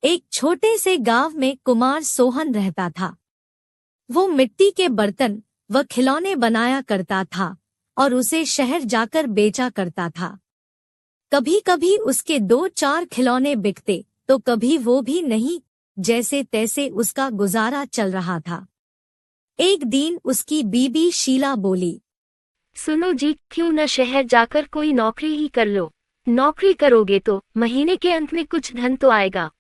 एक छोटे से गांव में कुमार सोहन रहता था। वो मिट्टी के बर्तन व खिलौने बनाया करता था और उसे शहर जाकर बेचा करता था। कभी कभी उसके 2-4 खिलौने बिकते तो कभी वो भी नहीं, जैसे तैसे उसका गुजारा चल रहा था। एक दिन उसकी बीबी शीला बोली, सुनो जी, क्यों न शहर जाकर कोई नौकरी ही कर लो। नौकरी करोगे तो महीने के अंत में कुछ धन तो आएगा।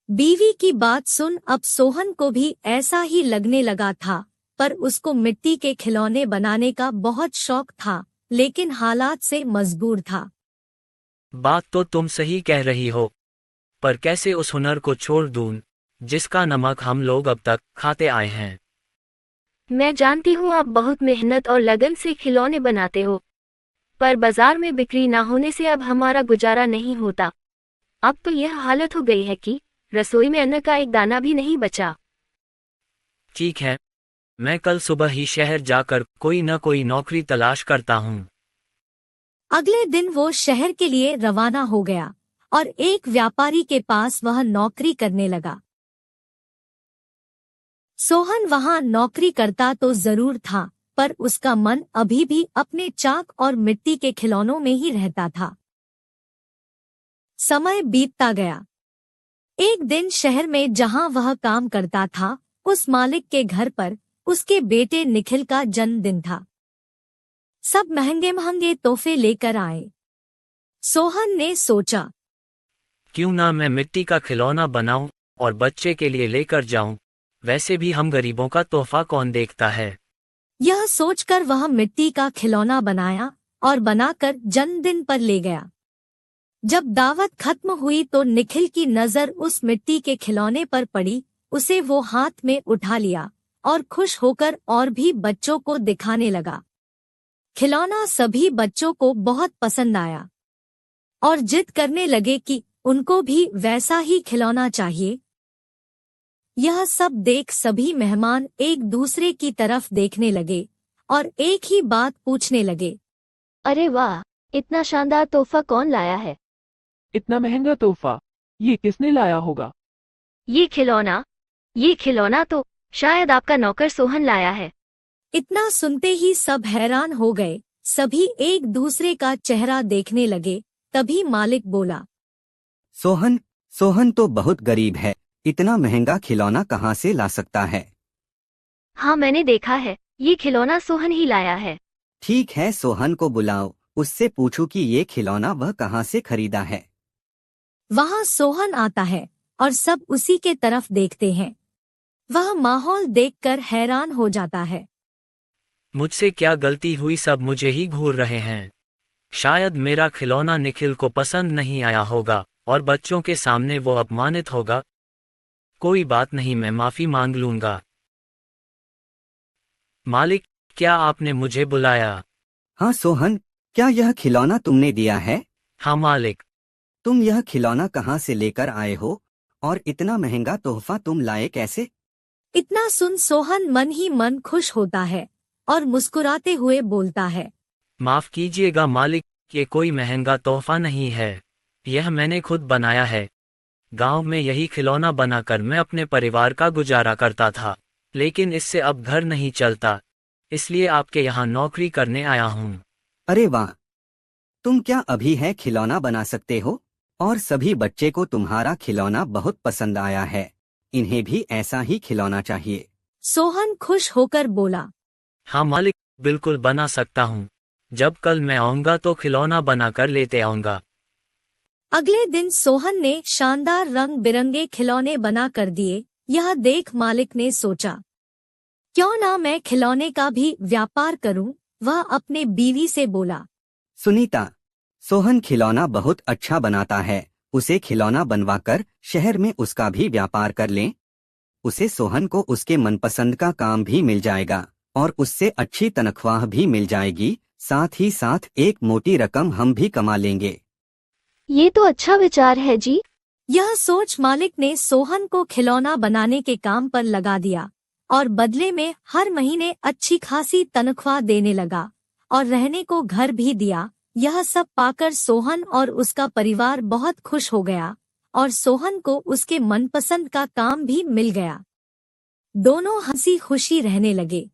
बीवी की बात सुन अब सोहन को भी ऐसा ही लगने लगा था, पर उसको मिट्टी के खिलौने बनाने का बहुत शौक था, लेकिन हालात से मजबूर था। बात तो तुम सही कह रही हो, पर कैसे उस हुनर को छोड़ दूं, जिसका नमक हम लोग अब तक खाते आए हैं। मैं जानती हूँ आप बहुत मेहनत और लगन से खिलौने बनाते हो, पर बाजार में बिक्री ना होने से अब हमारा गुजारा नहीं होता। अब तो यह हालत हो गई है कि रसोई में अन्न का एक दाना भी नहीं बचा। ठीक है, मैं कल सुबह ही शहर जाकर कोई न कोई नौकरी तलाश करता हूँ। अगले दिन वो शहर के लिए रवाना हो गया और एक व्यापारी के पास वह नौकरी करने लगा। सोहन वहां नौकरी करता तो जरूर था, पर उसका मन अभी भी अपने चाक और मिट्टी के खिलौनों में ही रहता था। समय बीतता गया। एक दिन शहर में जहां वह काम करता था, उस मालिक के घर पर उसके बेटे निखिल का जन्मदिन था। सब महंगे महंगे तोहफे लेकर आए। सोहन ने सोचा, क्यों ना मैं मिट्टी का खिलौना बनाऊं और बच्चे के लिए लेकर जाऊं, वैसे भी हम गरीबों का तोहफा कौन देखता है। यह सोचकर वह मिट्टी का खिलौना बनाया और बनाकर जन्मदिन पर ले गया। जब दावत खत्म हुई तो निखिल की नजर उस मिट्टी के खिलौने पर पड़ी। उसे वो हाथ में उठा लिया और खुश होकर और भी बच्चों को दिखाने लगा। खिलौना सभी बच्चों को बहुत पसंद आया और जिद करने लगे कि उनको भी वैसा ही खिलौना चाहिए। यह सब देख सभी मेहमान एक दूसरे की तरफ देखने लगे और एक ही बात पूछने लगे, अरे वाह, इतना शानदार तोहफा कौन लाया है? इतना महंगा तोहफा ये किसने लाया होगा? ये खिलौना तो शायद आपका नौकर सोहन लाया है। इतना सुनते ही सब हैरान हो गए। सभी एक दूसरे का चेहरा देखने लगे। तभी मालिक बोला, सोहन सोहन तो बहुत गरीब है, इतना महंगा खिलौना कहाँ से ला सकता है? हाँ, मैंने देखा है, ये खिलौना सोहन ही लाया है। ठीक है, सोहन को बुलाओ, उससे पूछो कि ये खिलौना वह कहाँ से खरीदा है। वहाँ सोहन आता है और सब उसी के तरफ देखते हैं। वह माहौल देखकर हैरान हो जाता है। मुझसे क्या गलती हुई, सब मुझे ही घूर रहे हैं। शायद मेरा खिलौना निखिल को पसंद नहीं आया होगा और बच्चों के सामने वो अपमानित होगा। कोई बात नहीं, मैं माफी मांग लूंगा। मालिक, क्या आपने मुझे बुलाया? हाँ सोहन, क्या यह खिलौना तुमने दिया है? हाँ मालिक। तुम यह खिलौना कहाँ से लेकर आए हो और इतना महंगा तोहफा तुम लाए कैसे? इतना सुन सोहन मन ही मन खुश होता है और मुस्कुराते हुए बोलता है, माफ कीजिएगा मालिक, ये कोई महंगा तोहफा नहीं है, यह मैंने खुद बनाया है। गांव में यही खिलौना बनाकर मैं अपने परिवार का गुजारा करता था, लेकिन इससे अब घर नहीं चलता, इसलिए आपके यहाँ नौकरी करने आया हूँ। अरे वाह, तुम क्या अभी है खिलौना बना सकते हो? और सभी बच्चे को तुम्हारा खिलौना बहुत पसंद आया है, इन्हें भी ऐसा ही खिलौना चाहिए। सोहन खुश होकर बोला, हाँ मालिक, बिल्कुल बना सकता हूँ। जब कल मैं आऊँगा तो खिलौना बनाकर लेते आऊँगा। अगले दिन सोहन ने शानदार रंग बिरंगे खिलौने बना कर दिए। यह देख मालिक ने सोचा, क्यों ना मैं खिलौने का भी व्यापार करूं। वह अपने बीवी से बोला, सुनीता, सोहन खिलौना बहुत अच्छा बनाता है, उसे खिलौना बनवाकर शहर में उसका भी व्यापार कर लें। उसे सोहन को उसके मनपसंद का काम भी मिल जाएगा और उससे अच्छी तनख्वाह भी मिल जाएगी, साथ ही साथ एक मोटी रकम हम भी कमा लेंगे। ये तो अच्छा विचार है जी। यह सोच मालिक ने सोहन को खिलौना बनाने के काम पर लगा दिया और बदले में हर महीने अच्छी खासी तनख्वाह देने लगा और रहने को घर भी दिया। यह सब पाकर सोहन और उसका परिवार बहुत खुश हो गया और सोहन को उसके मनपसंद का काम भी मिल गया। दोनों हंसी खुशी रहने लगे।